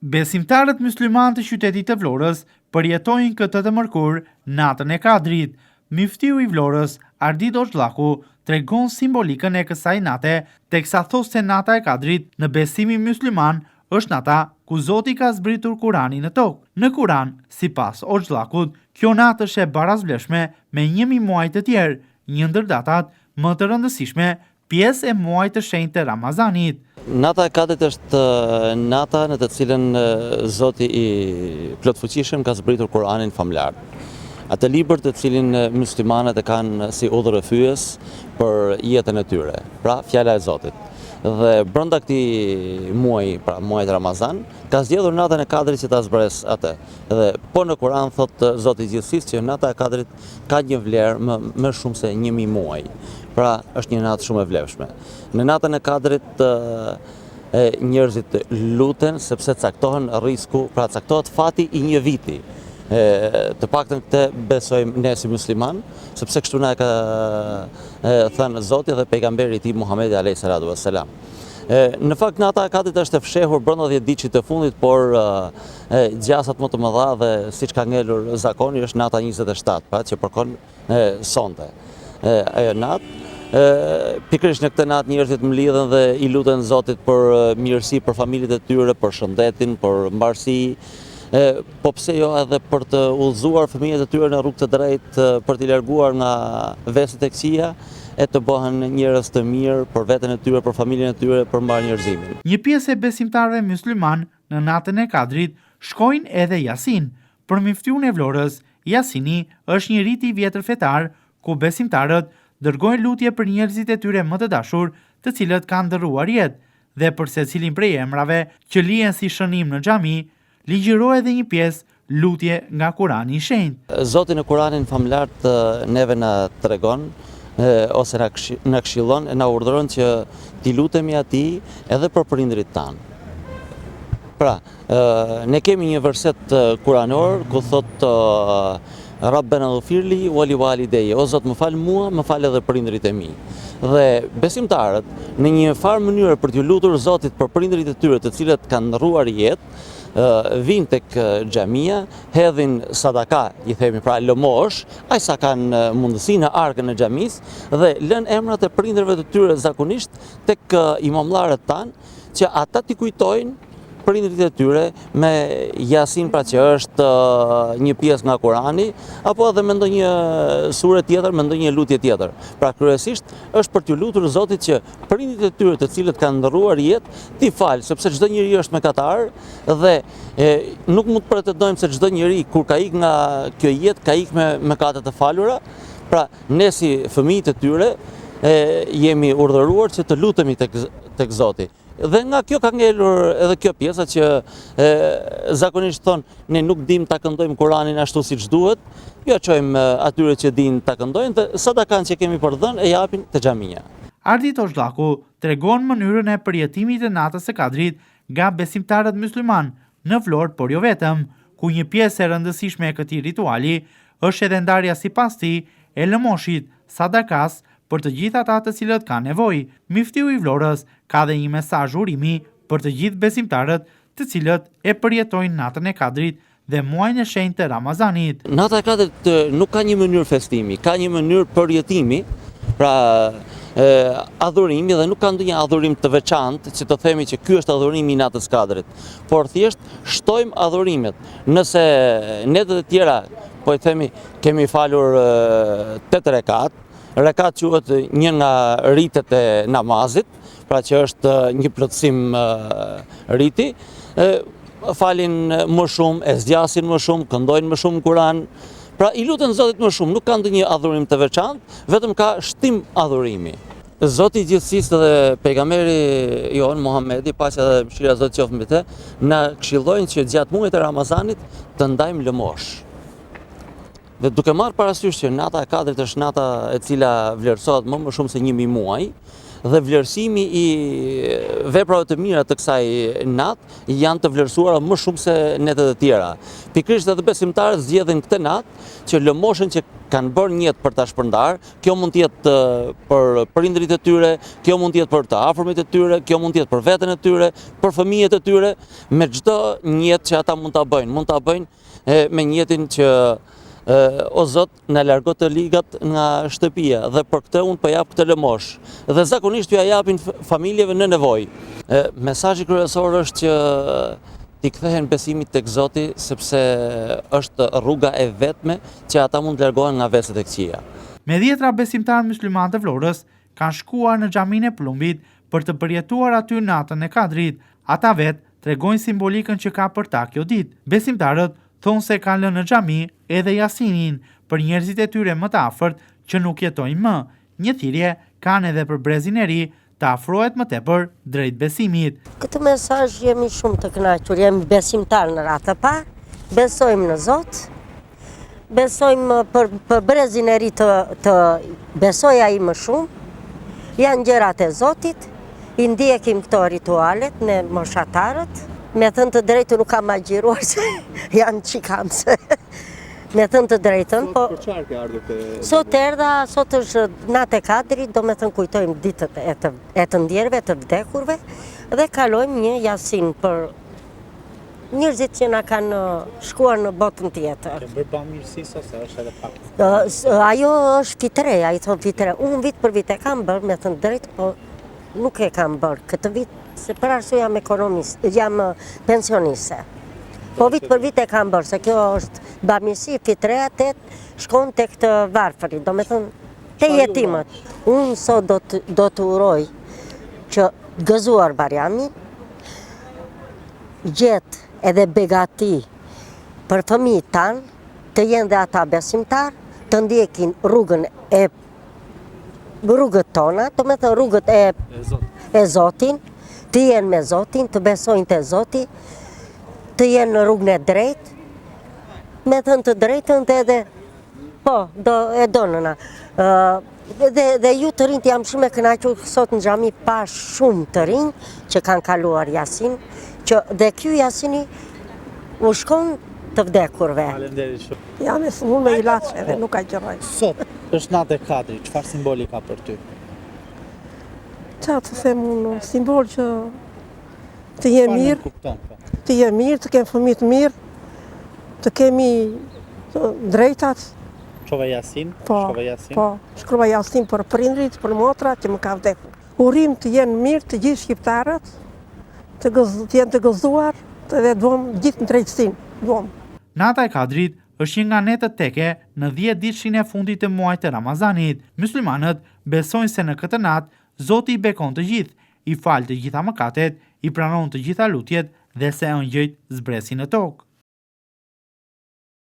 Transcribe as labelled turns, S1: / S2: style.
S1: Besimtarët mysliman të qytetit të Vlorës përjetojnë këtë të mërkur natën e Kadrit. Muftiu i Vlorës, Ardit Oxhallaku, tregon simbolikën e kësaj nate, teksa thos se nata e Kadrit në besimin mysliman është nata ku Zoti ka zbritur Kuranin në tokë. Në Kuran, sipas Oxhallakut, kjo natë është e barazvleshme me 1000 muaj të tjerë, një ndër datat më të rëndësishme, pjesë e muajit të shenjtë të Ramazanit.
S2: Nata e Kadrit është nata në të cilën Zoti i plotfuqishëm ka zbritur Kuranin famlar. Atë libër të cilin muslimanët e kanë si udhërrëfyes për jetën e tyre, pra fjala e Zotit. Dhe brenda këtij muaji, pra muajit Ramazan, ka zgjedhur natën e Kadrit që ta zbres atë. Dhe po në Kur'an thot Zoti i gjithësisë që nata e Kadrit ka një vlerë më shumë se 1000 muaj. Pra është një natë shumë e vlefshme. Në natën e Kadrit njerëzit luten sepse caktohen risku, pra caktohet fati i një viti. Të paktën këtë besojmë ne si musliman, sepse kështu na ka thënë Zoti dhe pejgamberi i tij Muhamedi alayhi salatu wassalam. Në fakt nata e Kadrit është e fshehur brenda 10 ditëve të fundit, por gjasat më të mëdha dhe siç ka ngelur zakoni është nata 27, pra që përkon sonte. Ajo natë pikërisht në këtë natë njerëzit mlidhen dhe i luten Zotit për mirësi për familjet e tyre, për shëndetin, për mbarësi. Po pse jo edhe për të udhëzuar fëmijët e tyre në rrugë të drejtë, për t'i larguar nga veset e këqija e të bëhen njerëz të mirë për veten e tyre, për familjen e tyre, për mbar njerëzimin.
S1: Një pjesë e besimtarëve mysliman në natën e Kadrit shkojnë edhe Yasin. Për muftiun e Vlorës, Yasini është një rit i vjetër fetar ku besimtarët dërgojnë lutje për njerëzit e tyre më të dashur, të cilët kanë ndërruar jetë, dhe për secilin prej emrave që lihen si shënim në xhami, ligjërohet edhe një pjesë lutje nga Kurani i Shenjtë.
S2: Zoti në Kuranin famlar neve na tregon ose na këshillon e na urdhëron që t'i lutemi atij edhe për prindrit tanë. Pra, ne kemi një verset kuranor ku thot Rabbena ighfirli wa li walidayya, o Zot më fal mua, më fal edhe prindrit e mi. Dhe besimtarët në një farë mënyrë për t'ju lutur Zotit për prindrit e tyre të cilët kanë ndërruar jetë, vinë tek xhamia, hedhin sadaka, i themi pra lëmosh, aq sa kanë mundësi në arkën e xhamisë dhe lën emrat e prindërve të tyre zakonisht tek imamllarët tanë, që ata t'i kujtojnë prindrit e tyre me Yasin, pra që është një pjesë nga Kurani, apo edhe me ndonjë sure tjetër, me ndonjë lutje tjetër. Pra kryesisht është për t'ju lutur Zotit që prindrit e tyre të cilët kanë ndërruar jetë t'i falë, sepse çdo njeri është mëkatar dhe nuk mund të pretendojmë se çdo njeri kur ka ikë nga kjo jetë ka ikë me mëkate të falura. Pra ne si fëmijët e tyre jemi urdhëruar që të lutemi tek Zoti. Dhe nga kjo ka ngelur edhe kjo pjesa që zakonisht thonë ne nuk dim ta këndojmë Kuranin ashtu siç duhet, jo çojmë atyre që dinë ta këndojnë dhe sadakan që kemi për dhënë e japin te xhamia.
S1: Ardit Oxhallaku tregon mënyrën e përjetimit të natës së Kadrit nga besimtarët mysliman në Vlorë, por jo vetëm, ku një pjesë e rëndësishme e këtij rituali është edhe ndarja sipas tij e lëmoshit, sadakas, për të gjithë ata të cilët kanë nevojë. Muftiu i Vlorës ka dhe një mesazh urimi për të gjithë besimtarët të cilët e përjetojnë natën e Kadrit dhe muajin e shenjtë të Ramazanit.
S2: Nata e Kadrit nuk ka një mënyrë festimi, ka një mënyrë përjetimi, pra adhurimi, dhe nuk ka ndonjë adhurim të veçantë që të themi që ky është adhurimi i natës Kadrit, por thjesht shtojmë adhurimet. Nëse netët e tjera, po i themi, kemi falur 8 rekat, rekat quhet një nga ritet e namazit, pra që është një plotësim riti, falin më shumë, e zgjasin më shumë, këndojnë më shumë Kur'an, pra i luten Zotit më shumë, nuk ka ndonjë adhurim të veçantë, vetëm ka shtim adhurimi. Zoti i gjithësisë dhe pejgamberi jon Muhamedi, paqja dhe mëshira e Zotit qoftë mbi të, na këshillojnë që gjatë muajit të Ramazanit të ndajmë lëmosh. Dhe duke marrë parasysh që nata e Kadrit është nata e cila vlerësohet më shumë se 1000 muaj, dhe vlerësimi i veprave të mira të kësaj natë janë të vlerësuara më shumë se netët e tjera. Pikërisht edhe besimtarët zgjedhin këtë natë që lëmoshën që kanë bërë një jetë për ta shpërndarë, kjo mund të jetë për prindrit e tyre, kjo mund të jetë për të afërmit e tyre, kjo mund të jetë për veten e tyre, për fëmijët e tyre, me çdo një jetë që ata mund ta bëjnë me një jetin që o Zot, na largo të ligat nga shtëpia dhe për këtë unë po jap këtë lëmosh. Dhe zakonisht ju ja japin familjeve në nevojë. Mesazhi kryesor është që t'i kthehen besimit tek Zoti, sepse është rruga e vetme që ata mund të largohen nga veset e këqija.
S1: Me dhjetra besimtarë musliman të Vlorës kanë shkuar në xhaminë e Plumbit për të përjetuar aty natën e Kadrit. Ata vetë tregojnë simbolikën që ka për ta kjo ditë. Besimtarët thonë se kanë lënë në xhami edhe Jasinin për njerëzit e tyre më të afërt që nuk jetojnë më. Një thirrje kanë edhe për brezin e ri të afrohet më tepër drejt besimit.
S3: Këtë mesazh jemi shumë të kënaqur, jemi besimtar në radhë të parë, besojmë në Zot, besojmë për brezin e ri të besoj ai më shumë, janë gjërat e Zotit, i ndjekim këto ritualet në moshatarët. Me thënë të drejtën nuk kam agjiruar se janë qikamse. Me thënë të drejtën, po... Sot erdha, sot është natë e Kadrit, do me thënë kujtojmë ditët e të ndjerve, të vdekurve, dhe kalojmë një jasin për njerëzit që na kanë shkuar në botën tjetër.
S1: Ke bërë bamirësisë ose është edhe pak?
S3: Ajo është fitreja, i thonë fitre. Unë vit për vit e kam bërë, me thënë drejtë, po nuk e kam bërë këtë vit, se për arsye jam ekonomist, jam pensioniste. Po vit për vit e kam bërë, se kjo është bamirësi, fitreja shkon tek të varfërit, do me thënë te jetimët. Unë sot do të uroj që gëzuar Barjami, gjetë edhe begati për fëmijët tanë, të jenë dhe ata besimtar, të ndjekin rrugët tona, do me thënë rrugët e Zotin, të jenë me Zotin, të besojnë të Zoti, të jenë në rrugën e drejtë, me thënë të drejtën dhe edhe, po, e do nëna. Dhe ju të rinjt jam shumë e kënaqur sot në xhami pa shumë të rinj që kanë kaluar Jasin, që dhe ky Jasini u shkon të vdekurve.
S1: Faleminderit shumë.
S4: Jam e smur me ilaç edhe nuk agjeroj.
S1: Sot është natë e Kadrit, çfarë simboli ka për ty?
S4: Qa të them unë, simbol që të jenë mirë, të kemë fëmijë të mirë, të kemi drejtat.
S1: Shkova Jasin?
S4: Po, shkrova Jasin për prindrit, për motra që më ka vdekur. Urim të jenë mirë të gjithë shqiptarët, të jenë të gëzuar, dhe duam gjithë në drejtësinë.
S1: Nata e Kadrit është një nga netët teke në 10 ditëshin e fundit të muajit të Ramazanit. Muslimanët besojnë se në këtë natë Zoti i bekon të gjithë, i fal të gjitha mëkatet, i pranon të gjitha lutjet dhe se ëngjëjt zbresin në tokë.